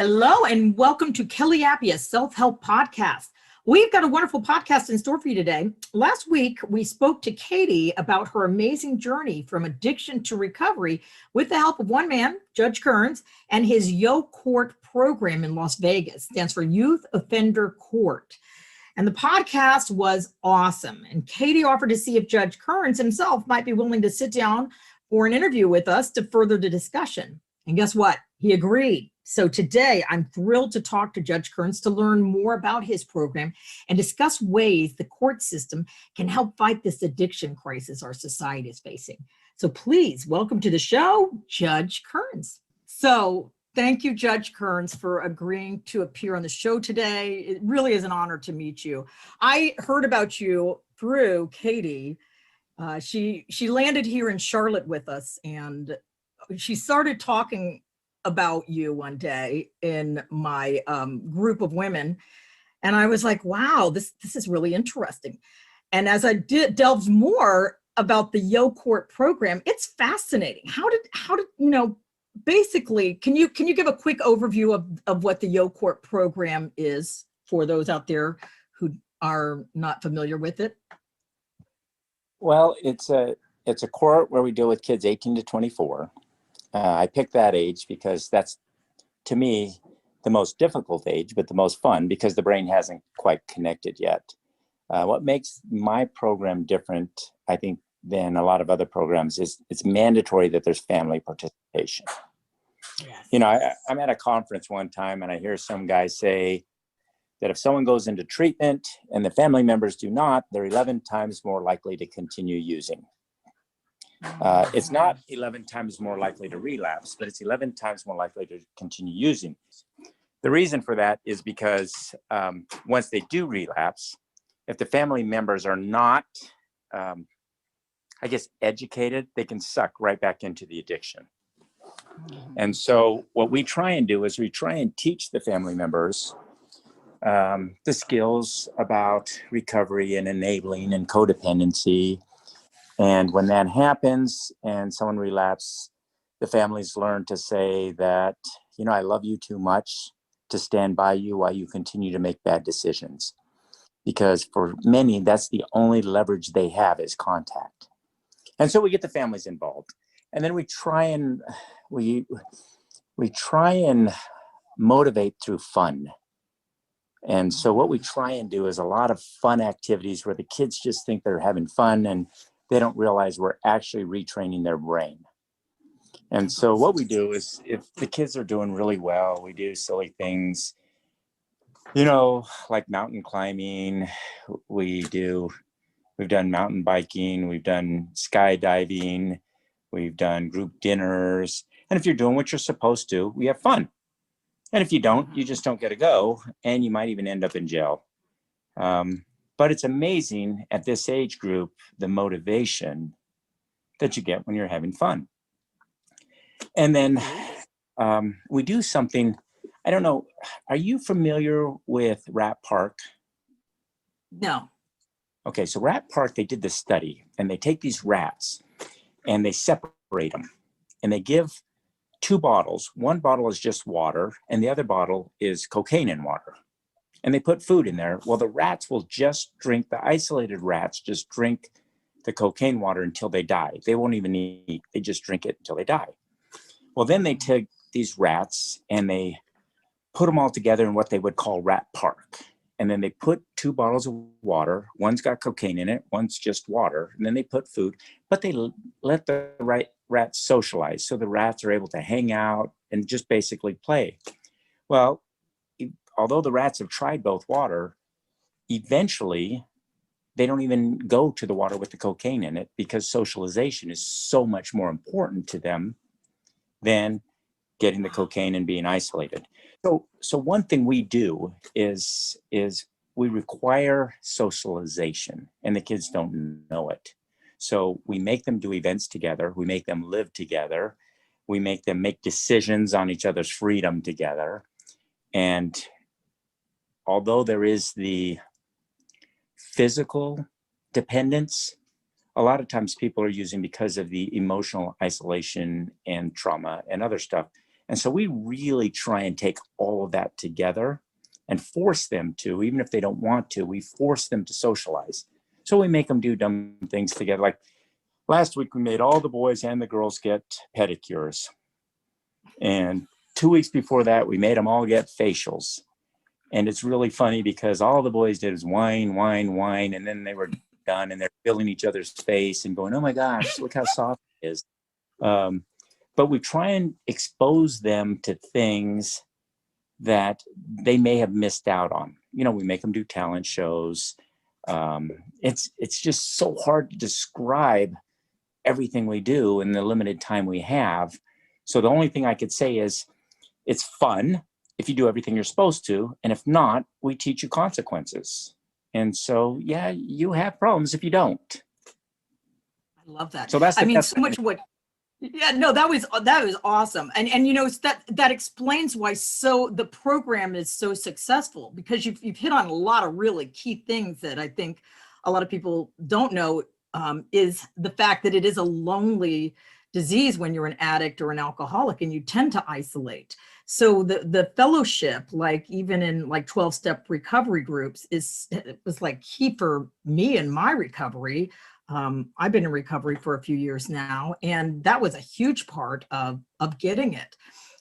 Hello and welcome to KellyApy, a self-help podcast. We've got a wonderful podcast in store for you today. Last week, we spoke to Katie about her amazing journey from addiction to recovery with the help of one man, Judge Kerns, and his Yo Court program in Las Vegas, stands for Youth Offender Court. And the podcast was awesome. And Katie offered to see if Judge Kerns himself might be willing to sit down for an interview with us to further the discussion. And guess what? He agreed. So today I'm thrilled to talk to Judge Kerns to learn more about his program and discuss ways the court system can help fight this addiction crisis our society is facing. So please welcome to the show, Judge Kerns. So thank you, Judge Kerns, for agreeing to appear on the show today. It really is an honor to meet you. I heard about you through Katie. She landed here in Charlotte with us, and she started talking about you one day in my group of women. And I was like, wow, this is really interesting. And as I delved more about the Yo Court program, it's fascinating. How did basically, can you give a quick overview of what the Yo Court program is for those out there who are not familiar with it? Well, it's a court where we deal with kids 18 to 24. I picked that age because that's, to me, the most difficult age, but the most fun because the brain hasn't quite connected yet. What makes my program different, I think, than a lot of other programs is it's mandatory that there's family participation. Yes. You know, I'm at a conference one time and I hear some guy say that if someone goes into treatment and the family members do not, they're 11 times more likely to continue using. It's not 11 times more likely to relapse, but it's 11 times more likely to continue using. The reason for that is because once they do relapse, if the family members are not, educated, they can suck right back into the addiction. And so what we try and do is we try and teach the family members the skills about recovery and enabling and codependency. And when that happens and someone relapses, the families learn to say that, I love you too much to stand by you while you continue to make bad decisions. Because for many, that's the only leverage they have is contact. And so we get the families involved. And then we try and motivate through fun. And so what we try and do is a lot of fun activities where the kids just think they're having fun and they don't realize we're actually retraining their brain. And so what we do is if the kids are doing really well, we do silly things, like mountain climbing. We've done mountain biking, we've done skydiving, we've done group dinners. And if you're doing what you're supposed to, we have fun. And if you don't, you just don't get to go, and you might even end up in jail. But it's amazing at this age group, the motivation that you get when you're having fun. And then we do something, I don't know, are you familiar with Rat Park? No. Okay, so Rat Park, they did this study, and they take these rats and they separate them, and they give 2 bottles. One bottle is just water, and the other bottle is cocaine in water. And they put food in there. Well, the rats will just drink, the isolated rats just drink the cocaine water until they die. They won't even eat. They just drink it until they die. Well, then they take these rats and they put them all together in what they would call Rat Park. And then they put 2 bottles of water. One's got cocaine in it. One's just water. And then they put food, but they let the rats socialize. So the rats are able to hang out and just basically play. Well, although the rats have tried both water, eventually they don't even go to the water with the cocaine in it because socialization is so much more important to them than getting the cocaine and being isolated. So one thing we do is we require socialization, and the kids don't know it. So we make them do events together. We make them live together. We make them make decisions on each other's freedom together. And although there is the physical dependence, a lot of times people are using because of the emotional isolation and trauma and other stuff. And so we really try and take all of that together and force them to, even if they don't want to, we force them to socialize. So we make them do dumb things together. Like last week, we made all the boys and the girls get pedicures. And 2 weeks before that, we made them all get facials. And it's really funny because all the boys did is whine, whine, whine. And then they were done and they're feeling each other's face and going, oh my gosh, look how soft it is. But we try and expose them to things that they may have missed out on. You know, we make them do talent shows. It's just so hard to describe everything we do in the limited time we have. So the only thing I could say is it's fun if you do everything you're supposed to. And if not, we teach you consequences. And so, yeah, you have problems if you don't. I love that. So that's so much what. Yeah, no, that was awesome. And you know, that explains why the program is so successful, because you've hit on a lot of really key things that I think a lot of people don't know, is the fact that it is a lonely disease when you're an addict or an alcoholic, and you tend to isolate. So the fellowship, like even in like 12-step recovery groups, was like key for me in my recovery. I've been in recovery for a few years now, and that was a huge part of getting it.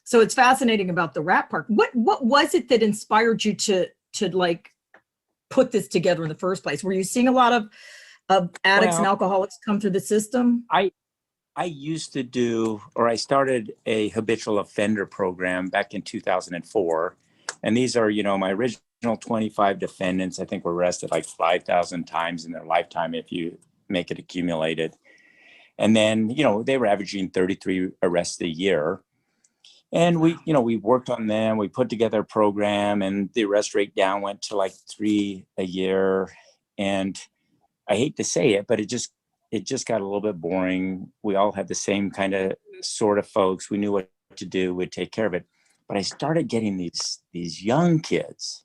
So it's fascinating about the rat park. What was it that inspired you to like put this together in the first place? Were you seeing a lot of addicts and alcoholics come through the system? I used to do, or I started a habitual offender program back in 2004. And these are, you know, my original 25 defendants, I think were arrested like 5,000 times in their lifetime if you make it accumulated. And then, you know, they were averaging 33 arrests a year. And we worked on them. We put together a program, and the arrest rate down went to like 3 a year. And I hate to say it, but it just got a little bit boring. We all had the same kind of sort of folks. We knew what to do. We'd take care of it. But I started getting these young kids.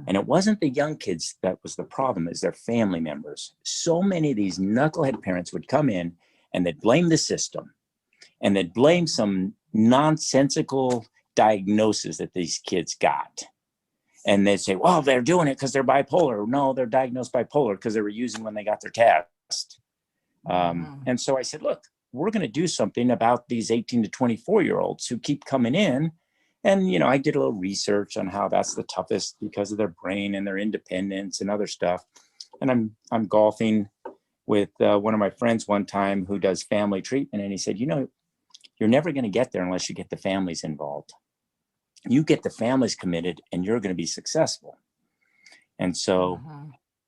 And it wasn't the young kids that was the problem, is their family members. So many of these knucklehead parents would come in and they'd blame the system, and they'd blame some nonsensical diagnosis that these kids got. And they'd say, well, they're doing it because they're bipolar. No, they're diagnosed bipolar because they were using when they got their test. And so I said, look, we're going to do something about these 18 to 24-year-olds who keep coming in. And, you know, I did a little research on how that's the toughest because of their brain and their independence and other stuff. And I'm golfing with one of my friends one time who does family treatment. And he said, you know, you're never going to get there unless you get the families involved. You get the families committed and you're going to be successful. And so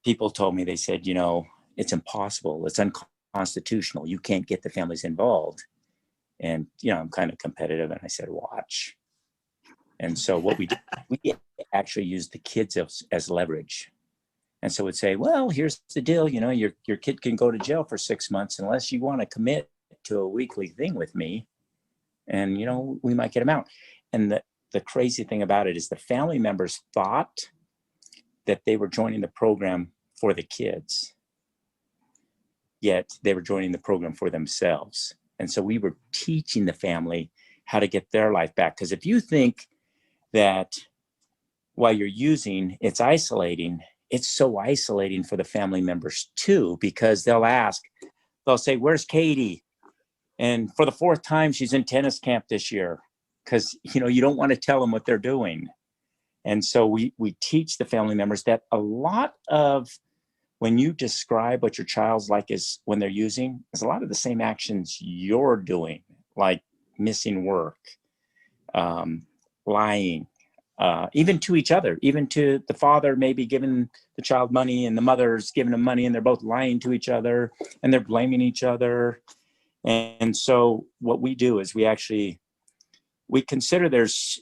people told me, they said, you know, it's impossible. It's unconstitutional. You can't get the families involved. And, you know, I'm kind of competitive. And I said, watch. And so what we did, we actually used the kids as leverage. And so we'd say, well, here's the deal. You know, your kid can go to jail for 6 months unless you want to commit to a weekly thing with me. And, you know, we might get them out. And the crazy thing about it is the family members thought that they were joining the program for the kids, yet they were joining the program for themselves. And so we were teaching the family how to get their life back. Because if you think that while you're using, it's isolating, it's so isolating for the family members too, because they'll say, where's Katie? And for the 4th time, she's in tennis camp this year, because, you know, you don't want to tell them what they're doing. And so we teach the family members that a lot of, when you describe what your child's like is when they're using, is a lot of the same actions you're doing, like missing work, lying, even to each other, even to the father maybe giving the child money and the mother's giving them money, and they're both lying to each other and they're blaming each other. And so what we do is we consider there's,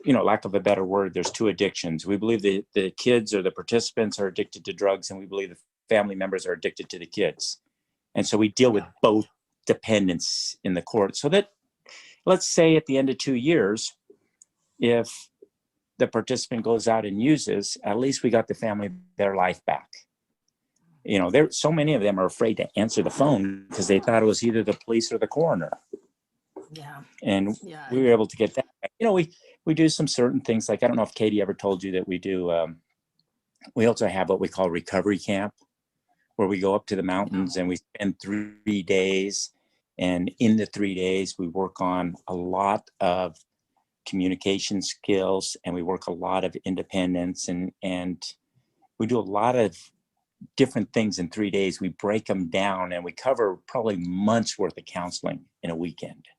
you know, lack of a better word, there's 2 addictions. We believe the kids or the participants are addicted to drugs, and we believe the family members are addicted to the kids. And so we deal with both dependents in the court, so that, let's say at the end of 2 years, if the participant goes out and uses, at least we got the family their life back. You know, so many of them are afraid to answer the phone because they thought it was either the police or the coroner. Yeah. And Yeah. we were able to get that. We do some certain things. Like, I don't know if Katie ever told you that we do, we also have what we call recovery camp, where we go up to the mountains and we spend 3 days. And in the 3 days, we work on a lot of communication skills, and we work a lot of independence, and we do a lot of different things in 3 days. We break them down and we cover probably months worth of counseling in a weekend.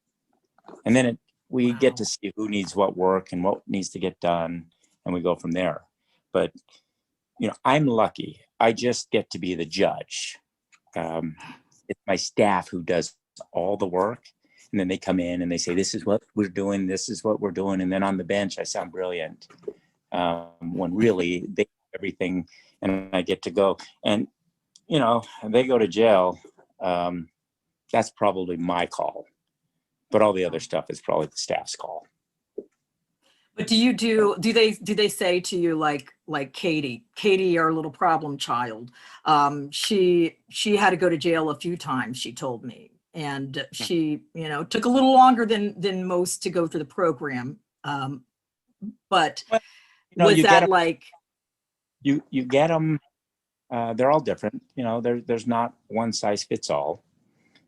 And then we get to see who needs what work and what needs to get done, and we go from there. But I'm lucky. I just get to be the judge. It's my staff who does all the work, and then they come in and they say, "This is what we're doing. This is what we're doing." And then on the bench, I sound brilliant, when really they do everything, and I get to go. And they go to jail. That's probably my call, but all the other stuff is probably the staff's call. But do they say to you, like Katie, our little problem child, she had to go to jail a few times, she told me, and she took a little longer than most to go through the program, but was that like you get them? They're all different. There's not one size fits all.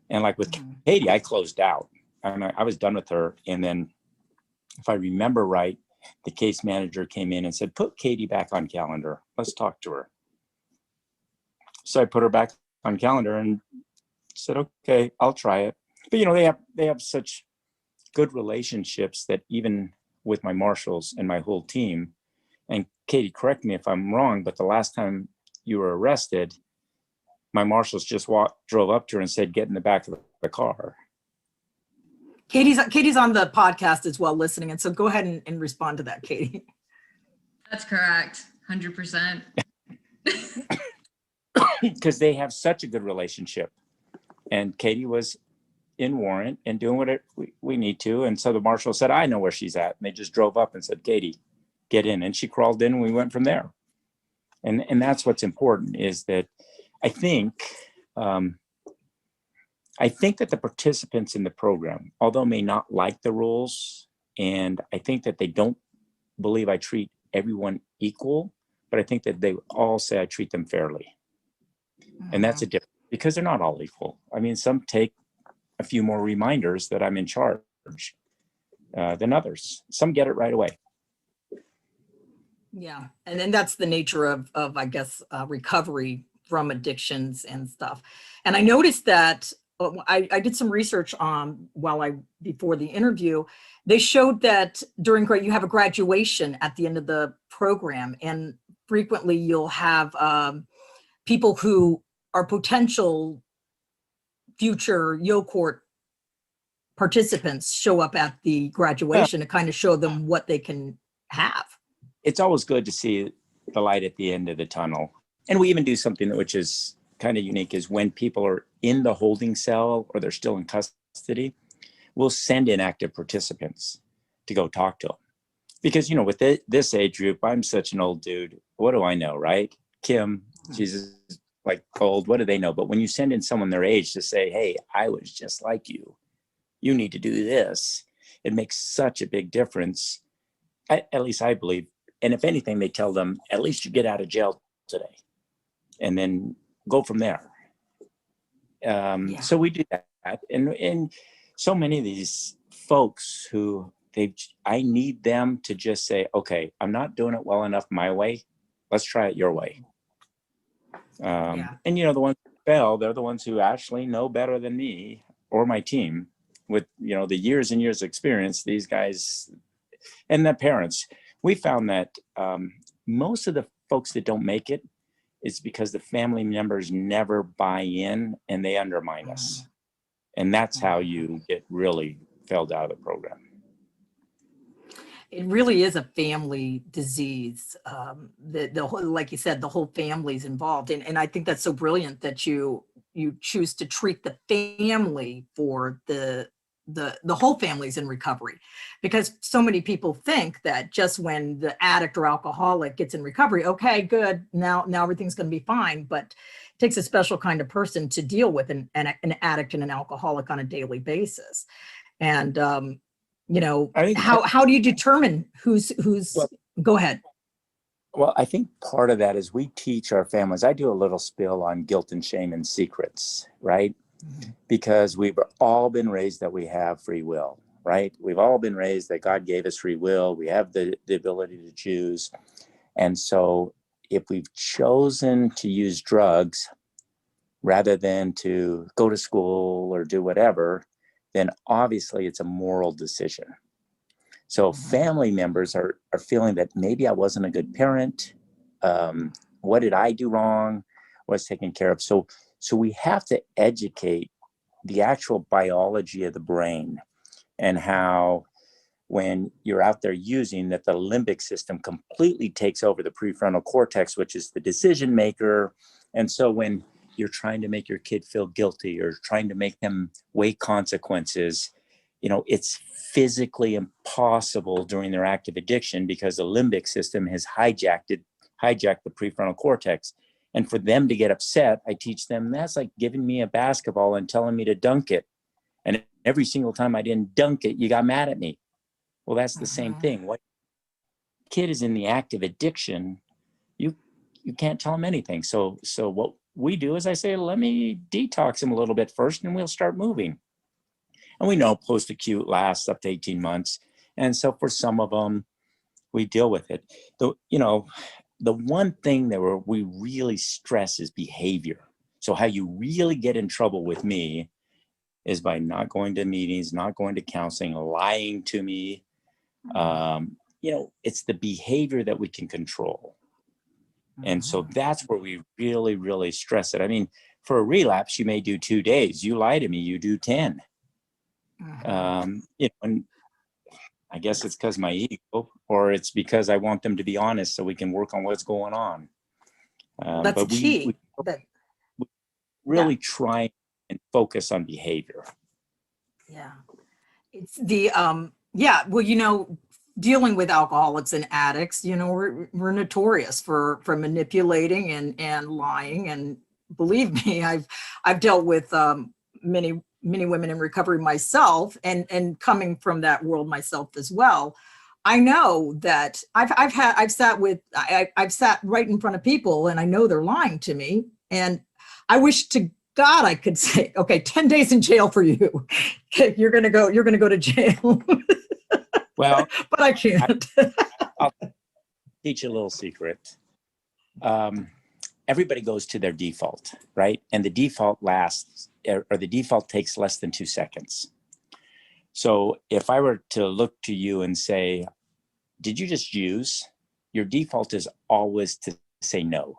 And like with Katie, I closed out. I was done with her, and then, if I remember right, the case manager came in and said, "Put Katie back on calendar. Let's talk to her." So I put her back on calendar and said, "Okay, I'll try it." But they have such good relationships that even with my marshals and my whole team, and Katie, correct me if I'm wrong, but the last time you were arrested, my marshals just drove up to her and said, "Get in the back of the car." Katie's on the podcast as well, listening, and so go ahead and respond to that, Katie. That's correct, 100%. Because they have such a good relationship, and Katie was in warrant and doing what we need to, and so the marshal said, "I know where she's at," and they just drove up and said, "Katie, get in," and she crawled in, and we went from there. And that's what's important, is that I think that the participants in the program, although may not like the rules, and I think that they don't believe I treat everyone equal, but I think that they all say I treat them fairly. And that's a difference, because they're not all equal. I mean, some take a few more reminders that I'm in charge than others. Some get it right away. Yeah, and then that's the nature of I guess recovery from addictions and stuff. And I noticed that I did some research on before the interview. They showed that you have a graduation at the end of the program, and frequently you'll have people who are potential future Court participants show up at the graduation to kind of show them what they can have. It's always good to see the light at the end of the tunnel. And we even do something which is kind of unique, is when people are in the holding cell or they're still in custody, we'll send in active participants to go talk to them. Because, with this age group, I'm such an old dude. What do I know, right? Kim, she's like old. What do they know? But when you send in someone their age to say, "Hey, I was just like you. You need to do this," it makes such a big difference. At least I believe. And if anything, they tell them, "At least you get out of jail today," and then go from there. So we do that. And so many of these folks who I need them to just say, "Okay, I'm not doing it well enough my way. Let's try it your way." And the ones who fail, they're the ones who actually know better than me or my team, with the years and years of experience. These guys and the parents. We found that most of the folks that don't make it is because the family members never buy in, and they undermine us. And that's how you get really failed out of the program. It really is a family disease. The whole, like you said, the whole family's involved. And I think that's so brilliant that you choose to treat the family for the whole family's in recovery, because so many people think that just when the addict or alcoholic gets in recovery, okay, good, now everything's going to be fine. But it takes a special kind of person to deal with an addict and an alcoholic on a daily basis. And, you know, I think how do you determine who's, well, go ahead. well, I think part of that is we teach our families. I do a little spill on guilt and shame and secrets, right? Because we've all been raised that we have free will, right? We've all been raised that God gave us free will. We have the ability to choose. And so if we've chosen to use drugs rather than to go to school or do whatever, then obviously it's a moral decision. So family members are feeling that maybe I wasn't a good parent. What did I do wrong? Was taken care of. So we have to educate the actual biology of the brain and how when you're out there using that the limbic system completely takes over the prefrontal cortex, which is the decision maker. And so when you're trying to make your kid feel guilty or trying to make them weigh consequences, you know, it's physically impossible during their active addiction because the limbic system has hijacked the prefrontal cortex. And for them to get upset, I teach them that's like giving me a basketball and telling me to dunk it. And every single time I didn't dunk it, you got mad at me. Well, that's the same thing. What kid is in the active addiction, you can't tell them anything. So what we do is I say, let me detox them a little bit first and we'll start moving. And we know post-acute lasts up to 18 months. And so for some of them, we deal with it. The one thing that we really stress is behavior. So how you really get in trouble with me is by not going to meetings, not going to counseling, lying to me. It's the behavior that we can control. And so that's where we really, really stress it. I mean, for a relapse, you may do 2 days. You lie to me, you do 10. And I guess it's because my ego, or it's because I want them to be honest so we can work on what's going on. That's but key. we really try and focus on behavior. Yeah. It's the, well, you know, dealing with alcoholics and addicts, you know, we're notorious for manipulating and lying. And believe me, I've dealt with many women in recovery myself, and coming from that world myself as well. I know that I've sat right in front of people and I know they're lying to me, and I wish to God I could say, okay, 10 days in jail for you. You're going to go to jail. Well, but I can't. I'll teach you a little secret. Everybody goes to their default, right? And the default the default takes less than 2 seconds. So if I were to look to you and say, did you just use? Your default is always to say no,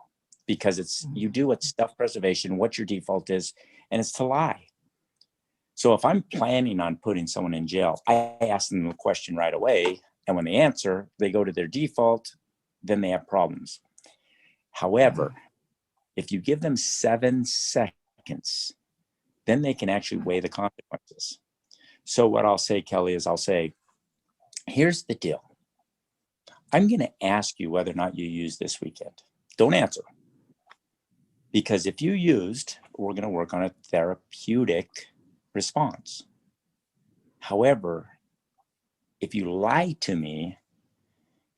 because you do what's self-preservation, what your default is, and it's to lie. So if I'm planning on putting someone in jail, I ask them the question right away. And when they answer, they go to their default, then they have problems. However, if you give them 7 seconds, then they can actually weigh the consequences. So what I'll say, Kelly, is I'll say, here's the deal. I'm going to ask you whether or not you used this weekend. Don't answer. Because if you used, we're going to work on a therapeutic response. However, if you lie to me,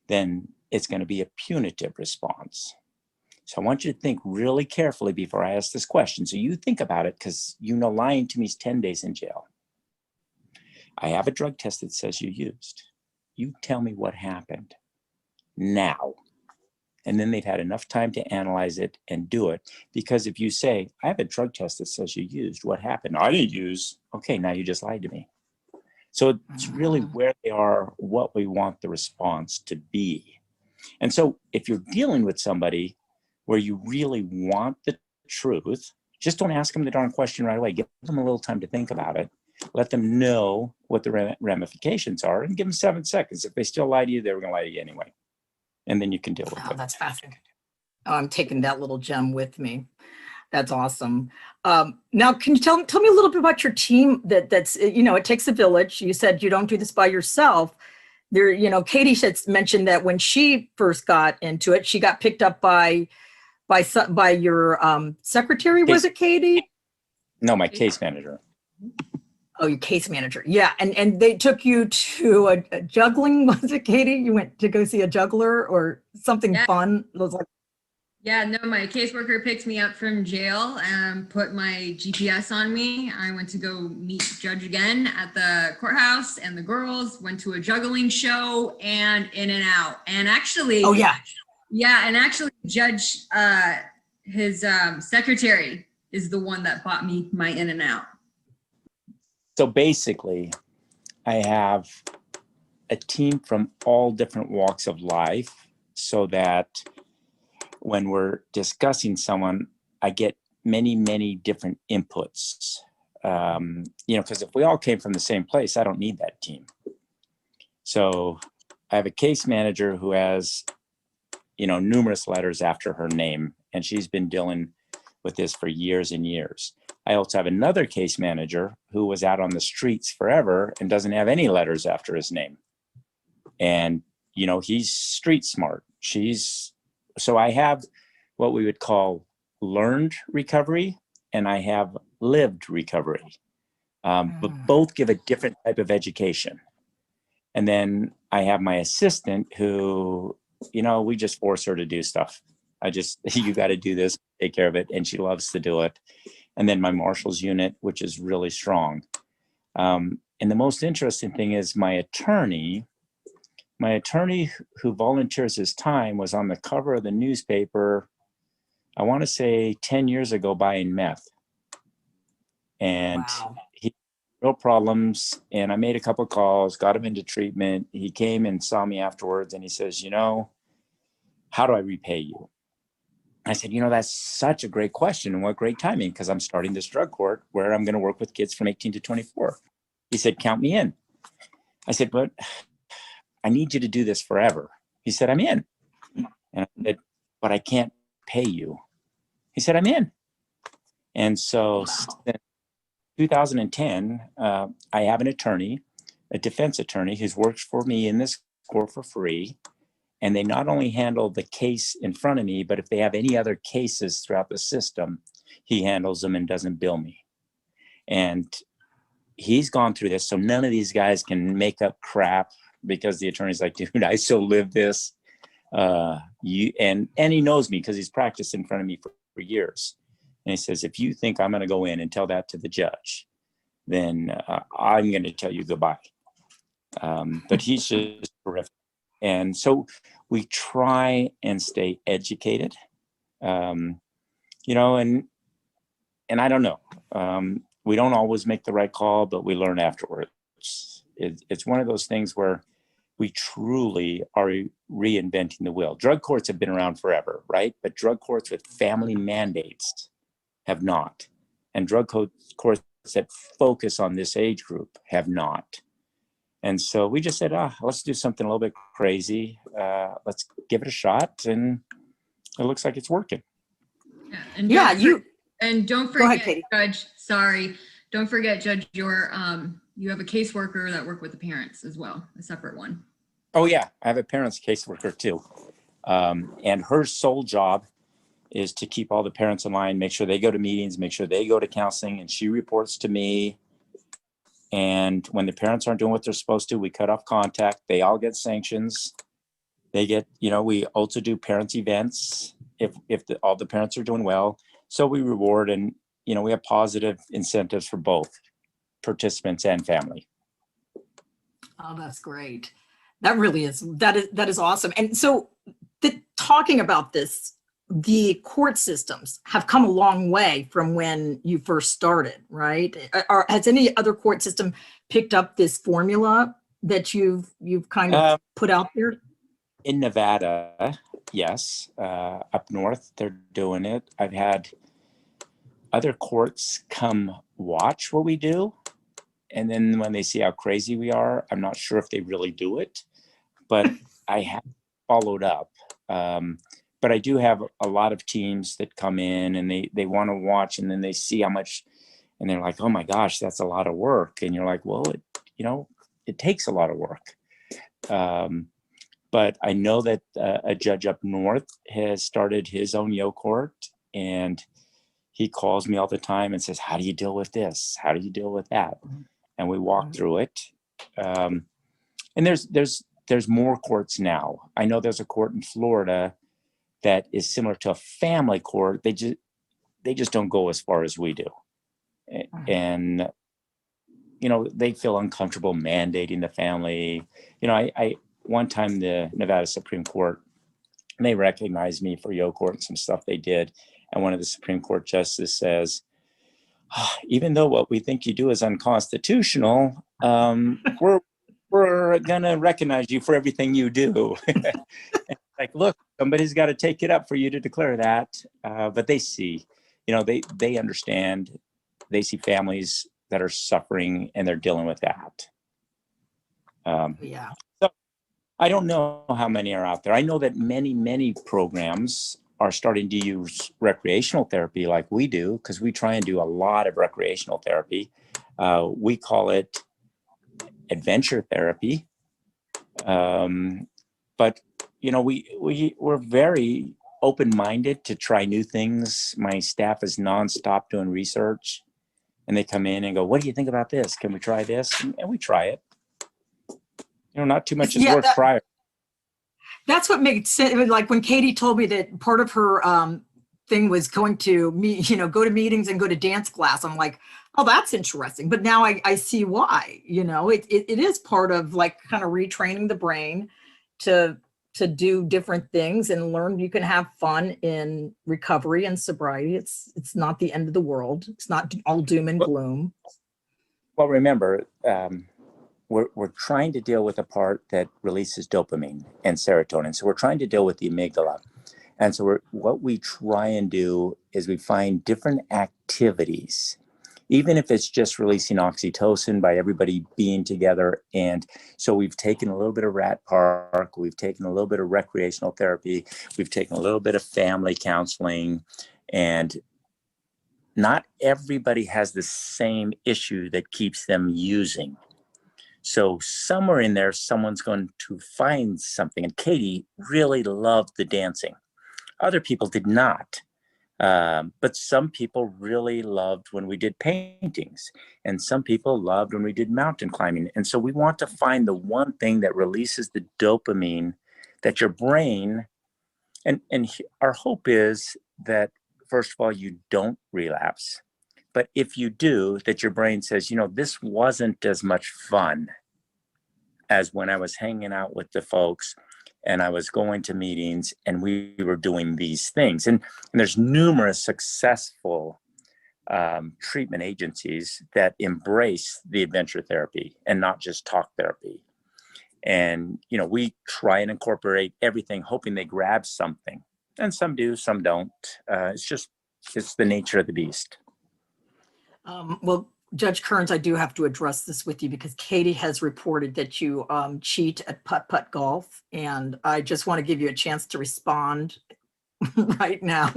then it's going to be a punitive response. So I want you to think really carefully before I ask this question. So you think about it, because you know lying to me is 10 days in jail. I have a drug test that says you used. You tell me what happened now. And then they've had enough time to analyze it and do it. Because if you say, I have a drug test that says you used, what happened? I didn't use. Okay, now you just lied to me. So it's really where they are, what we want the response to be. And so if you're dealing with somebody where you really want the truth, just don't ask them the darn question right away. Give them a little time to think about it. Let them know what the ramifications are, and give them 7 seconds. If they still lie to you, they're going to lie to you anyway. And then you can deal with it. That's fascinating. I'm taking that little gem with me. That's awesome. Now, can you tell me a little bit about your team? That's, you know, it takes a village. You said you don't do this by yourself. There, you know, Katie mentioned that when she first got into it, she got picked up by your secretary. Was it Katie? No, my case manager. Oh, Oh, your case manager. Yeah. And they took you to a juggling, was it, Katie? You went to go see a juggler or something Yeah. fun? It was like, Yeah, no, my caseworker picked me up from jail and put my GPS on me. I went to go meet Judge again at the courthouse, and the girls went to a juggling show and in and out. And actually, oh yeah. yeah, and actually Judge, his secretary is the one that bought me my in and out. So basically, I have a team from all different walks of life so that when we're discussing someone, I get many, many different inputs. Because if we all came from the same place, I don't need that team. So I have a case manager who has, numerous letters after her name, and she's been dealing with this for years and years. I also have another case manager who was out on the streets forever and doesn't have any letters after his name. And, he's street smart. So I have what we would call learned recovery, and I have lived recovery. But both give a different type of education. And then I have my assistant who, we just force her to do stuff. You got to do this, take care of it. And she loves to do it. And then my marshals unit, which is really strong. And the most interesting thing is my attorney who volunteers his time was on the cover of the newspaper, I want to say 10 years ago, buying meth. And Wow. he had real problems. And I made a couple of calls, got him into treatment. He came and saw me afterwards and he says, how do I repay you? I said, that's such a great question and what great timing, because I'm starting this drug court where I'm going to work with kids from 18 to 24. He said, count me in. I said, but I need you to do this forever. He said, I'm in. And I said, but I can't pay you. He said, I'm in. And so since 2010, I have an attorney, a defense attorney who's worked for me in this court for free. And they not only handle the case in front of me, but if they have any other cases throughout the system, he handles them and doesn't bill me. And he's gone through this. So none of these guys can make up crap because the attorney's like, dude, I still live this. And he knows me because he's practiced in front of me for years. And he says, if you think I'm going to go in and tell that to the judge, then I'm going to tell you goodbye. But he's just terrific. And so we try and stay educated, and I don't know. We don't always make the right call, but we learn afterwards. It's one of those things where we truly are reinventing the wheel. Drug courts have been around forever, right? But drug courts with family mandates have not. And drug courts that focus on this age group have not. And so we just said, let's do something a little bit crazy. Let's give it a shot. And it looks like it's working. Yeah, And don't Go ahead, forget, Katie. Judge, sorry. Don't forget, Judge, you have a caseworker that work with the parents as well, a separate one. Oh, yeah. I have a parents caseworker too. And her sole job is to keep all the parents in line, make sure they go to meetings, make sure they go to counseling, and she reports to me. And when the parents aren't doing what they're supposed to, we cut off contact. They all get sanctions. They get, we also do parents events if all the parents are doing well. So we reward and, we have positive incentives for both participants and family. Oh, that's great. That really is, that is awesome. And so talking about this, the court systems have come a long way from when you first started, right? Has any other court system picked up this formula that you've kind of put out there? In Nevada, yes. Up north, they're doing it. I've had other courts come watch what we do. And then when they see how crazy we are, I'm not sure if they really do it, but I have followed up. But I do have a lot of teams that come in and they want to watch, and then they see how much, and they're like, oh my gosh, that's a lot of work. And you're like, well, it takes a lot of work. But I know that a judge up north has started his own yo court, and he calls me all the time and says, how do you deal with this? How do you deal with that? and we walk through it. And there's more courts now. I know there's a court in Florida that is similar to a family court. They just don't go as far as we do. And, they feel uncomfortable mandating the family. I one time the Nevada Supreme Court, they recognized me for Yo Court and some stuff they did. And one of the Supreme Court justices says, even though what we think you do is unconstitutional, we're gonna recognize you for everything you do. Like, look, somebody's got to take it up for you to declare that. But they see, they understand. They see families that are suffering, and they're dealing with that. So I don't know how many are out there. I know that many programs are starting to use recreational therapy like we do, because we try and do a lot of recreational therapy. We call it adventure therapy. But we're very open-minded to try new things. My staff is nonstop doing research, and they come in and go, what do you think about this? Can we try this? And we try it. Not too much is worth prior. That's what makes sense. Like when Katie told me that part of her thing was going to go to meetings and go to dance class. I'm like, oh, that's interesting. But now I see why. It is part of like kind of retraining the brain to do different things and learn you can have fun in recovery and sobriety. It's not the end of the world. It's not all doom and gloom. Well, remember, we're trying to deal with a part that releases dopamine and serotonin. So we're trying to deal with the amygdala. And so what we try and do is we find different activities, even if it's just releasing oxytocin by everybody being together. And so we've taken a little bit of Rat Park, we've taken a little bit of recreational therapy, we've taken a little bit of family counseling, and not everybody has the same issue that keeps them using. So somewhere in there, someone's going to find something. And Katie really loved the dancing. Other people did not. But some people really loved when we did paintings, and some people loved when we did mountain climbing. And so we want to find the one thing that releases the dopamine that your brain, and our hope is that, first of all, you don't relapse. But if you do, that your brain says, this wasn't as much fun as when I was hanging out with the folks and I was going to meetings and we were doing these things. And there's numerous successful treatment agencies that embrace the adventure therapy and not just talk therapy. And, we try and incorporate everything, hoping they grab something. And some do, some don't. It's the nature of the beast. Well, Judge Kerns, I do have to address this with you because Katie has reported that you cheat at putt-putt golf, and I just want to give you a chance to respond right now.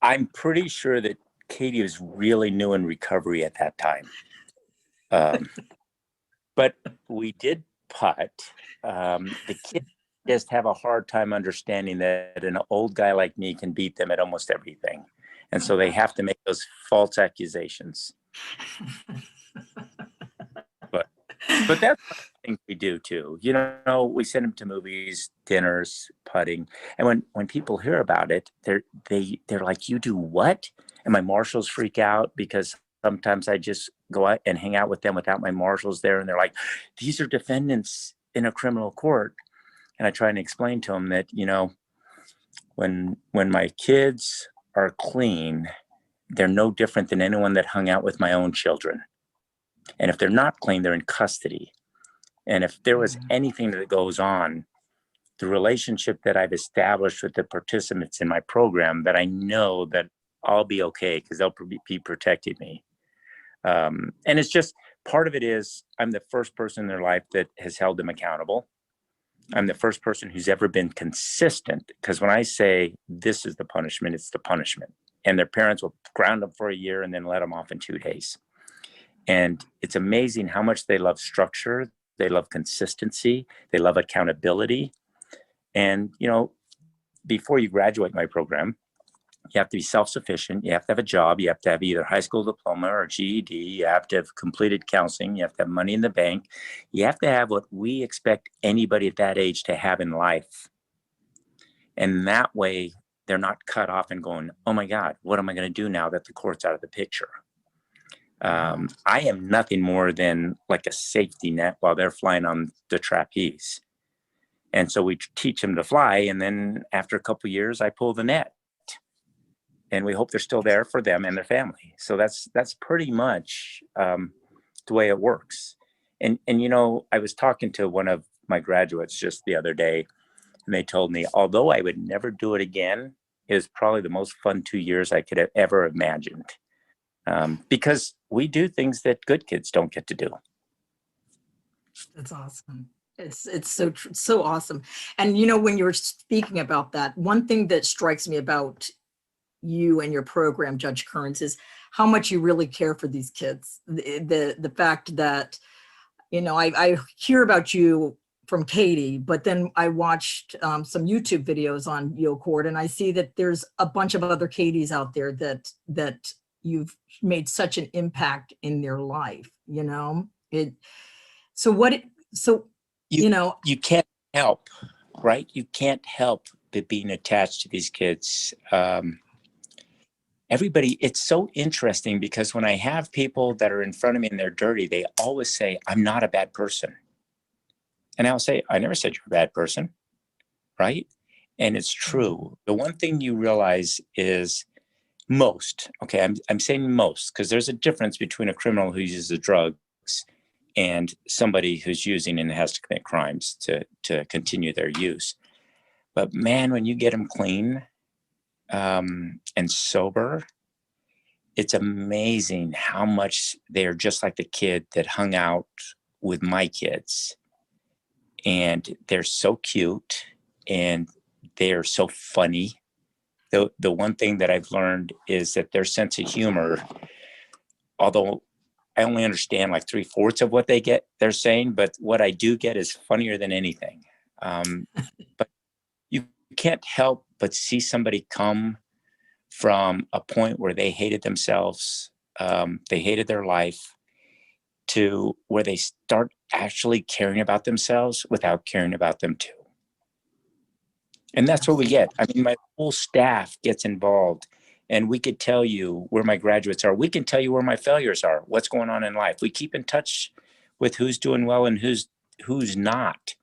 I'm pretty sure that Katie was really new in recovery at that time. But we did putt. The kids just have a hard time understanding that an old guy like me can beat them at almost everything. And so they have to make those false accusations. But that's one of the things we do too. We send them to movies, dinners, putting. And when people hear about it, they're like, you do what? And my marshals freak out because sometimes I just go out and hang out with them without my marshals there. And they're like, these are defendants in a criminal court. And I try and explain to them that, when my kids are clean, they're no different than anyone that hung out with my own children. And if they're not clean, they're in custody. And if there was anything that goes on, the relationship that I've established with the participants in my program, that I know that I'll be okay because they'll be protecting me. And it's just, part of it is I'm the first person in their life that has held them accountable. I'm the first person who's ever been consistent, because when I say this is the punishment, it's the punishment. And their parents will ground them for a year and then let them off in 2 days. And it's amazing how much they love structure. They love consistency. They love accountability. And, before you graduate my program, You have to be self-sufficient. You have to have a job. You have to have either high school diploma or GED. You have to have completed counseling. You have to have money in the bank. You have to have what we expect anybody at that age to have in life. And that way, they're not cut off and going, oh my God, what am I going to do now that the court's out of the picture? I am nothing more than like a safety net while they're flying on the trapeze. And so we teach them to fly. And then after a couple of years, I pull the net. And we hope they're still there for them and their family. So that's pretty much the way it works. And you know, I was talking to one of my graduates just the other day, and they told me, although I would never do it again, it was probably the most fun 2 years I could have ever imagined. Because we do things that good kids don't get to do. That's awesome. It's so awesome. And you know, when you were speaking about that, one thing that strikes me about you and your program, Judge Kerns, is how much you really care for these kids. The fact that, you know, I hear about you from Katie, but then I watched some YouTube videos on Yo Court, and I see that there's a bunch of other Katies out there that you've made such an impact in their life, you know? You know, you can't help, right? You can't help but being attached to these kids. Everybody, it's so interesting because when I have people that are in front of me and they're dirty, they always say, I'm not a bad person. And I'll say, I never said you're a bad person, right? And it's true. The one thing you realize is I'm saying most, because there's a difference between a criminal who uses the drugs and somebody who's using and has to commit crimes to continue their use. But man, when you get them clean and sober, it's amazing how much they're just like the kid that hung out with my kids. And they're so cute and they're so funny. The one thing that I've learned is that their sense of humor, although I only understand like 3/4 of what they're saying, but what I do get is funnier than anything. But you can't help but see somebody come from a point where they hated themselves, they hated their life, to where they start actually caring about themselves without caring about them too. And that's what we get. I mean, my whole staff gets involved, and we could tell you where my graduates are. We can tell you where my failures are, what's going on in life. We keep in touch with who's doing well and who's not.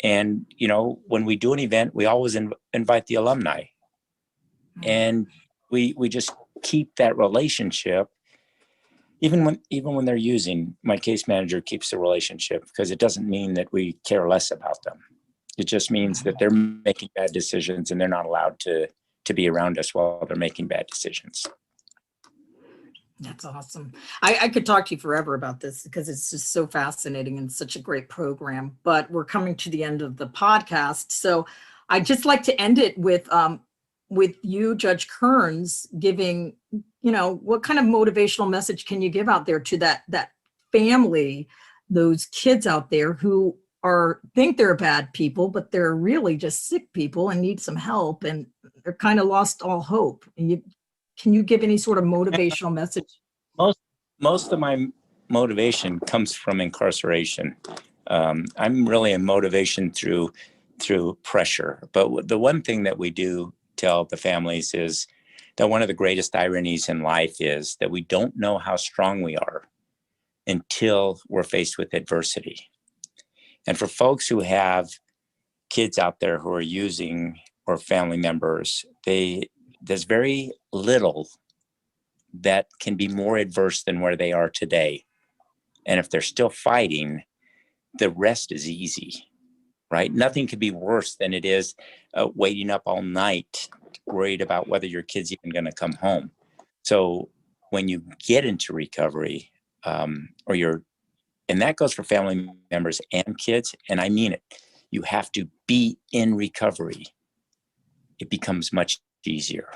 And, you know, when we do an event, we always invite the alumni. And we just keep that relationship. Even when they're using, my case manager keeps the relationship, because it doesn't mean that we care less about them. It just means that they're making bad decisions and they're not allowed to be around us while they're making bad decisions. That's awesome. I could talk to you forever about this because it's just so fascinating and such a great program, but we're coming to the end of the podcast. So I'd just like to end it with you, Judge Kerns, giving, you know, what kind of motivational message can you give out there to that family, those kids out there who think they're bad people, but they're really just sick people and need some help, and they're kind of lost all hope. And can you give any sort of motivational message? Most of my motivation comes from incarceration. I'm really a motivation through pressure. But the one thing that we do tell the families is that one of the greatest ironies in life is that we don't know how strong we are until we're faced with adversity. And for folks who have kids out there who are using, or family members, there's very little that can be more adverse than where they are today. And if they're still fighting, the rest is easy, right? Nothing could be worse than it is waiting up all night, worried about whether your kid's even going to come home. So when you get into recovery, and that goes for family members and kids, and I mean it, you have to be in recovery. It becomes much easier.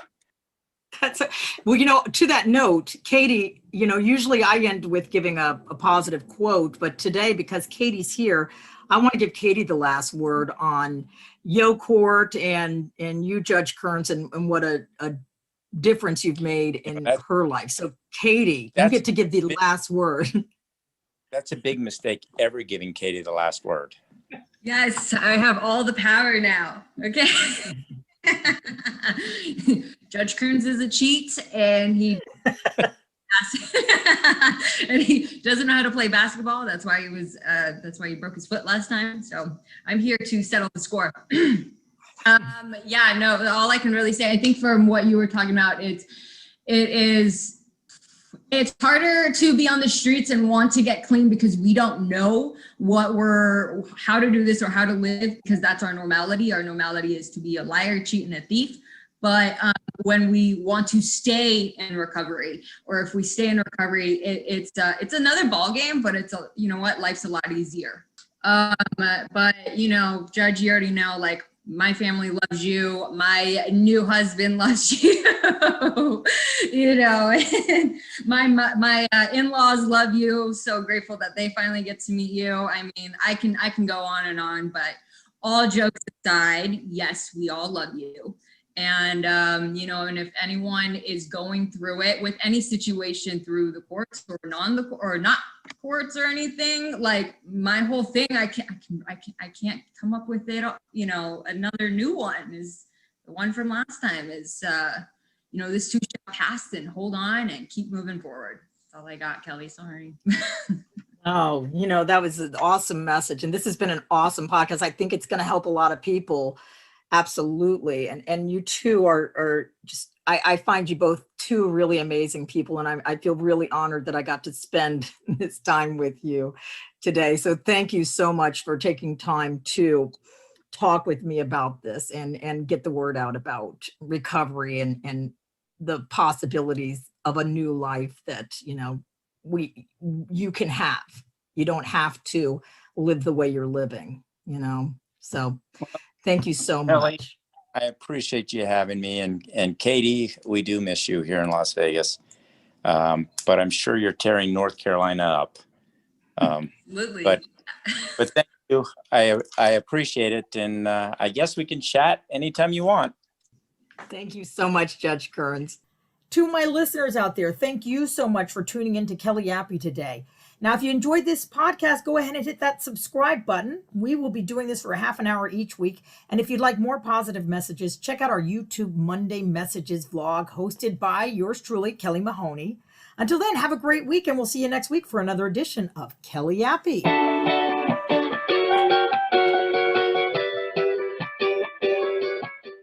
Well, you know, to that note, Katie, you know, usually I end with giving a positive quote, but today, because Katie's here, I want to give Katie the last word on Yo Court and you, Judge Kerns, and what a difference you've made in her life. So Katie, you That's get to give the last word. That's a big mistake, ever giving Katie the last word. Yes, I have all the power now. Okay. Judge Kerns is a cheat, and he and he doesn't know how to play basketball. That's why he broke his foot last time. So I'm here to settle the score. Yeah, no, all I can really say, I think from what you were talking about, it's harder to be on the streets and want to get clean because we don't know how to do this or how to live, because that's our normality. Our normality is to be a liar, cheat, and a thief. But when we want to stay in recovery, or if we stay in recovery, it's another ball game, but you know what, life's a lot easier. But Judge, you already know, like, my family loves you. My new husband loves you. And my in-laws love you. So grateful that they finally get to meet you. I mean, I can go on and on, but all jokes aside, yes, we all love you. And, and if anyone is going through it with any situation through the courts or not courts or anything, like, my whole thing, I can't come up with it. Another new one is the one from last time is, this too shall pass, and hold on and keep moving forward. That's all I got, Kelly. Sorry. Oh, that was an awesome message. And this has been an awesome podcast. I think it's going to help a lot of people. Absolutely. And you two are just, I find you both two really amazing people. And I feel really honored that I got to spend this time with you today. So thank you so much for taking time to talk with me about this and get the word out about recovery and the possibilities of a new life that, you can have. You don't have to live the way you're living, so thank you so Kelly, much. I appreciate you having me. And Katie, we do miss you here in Las Vegas. But I'm sure you're tearing North Carolina up. Absolutely. But thank you. I appreciate it. And I guess we can chat anytime you want. Thank you so much, Judge Kerns. To my listeners out there, thank you so much for tuning in to KellyApy today. Now, if you enjoyed this podcast, go ahead and hit that subscribe button. We will be doing this for a half an hour each week. And if you'd like more positive messages, check out our YouTube Monday Messages vlog hosted by yours truly, Kelly Mahoney. Until then, have a great week, and we'll see you next week for another edition of KellyApy.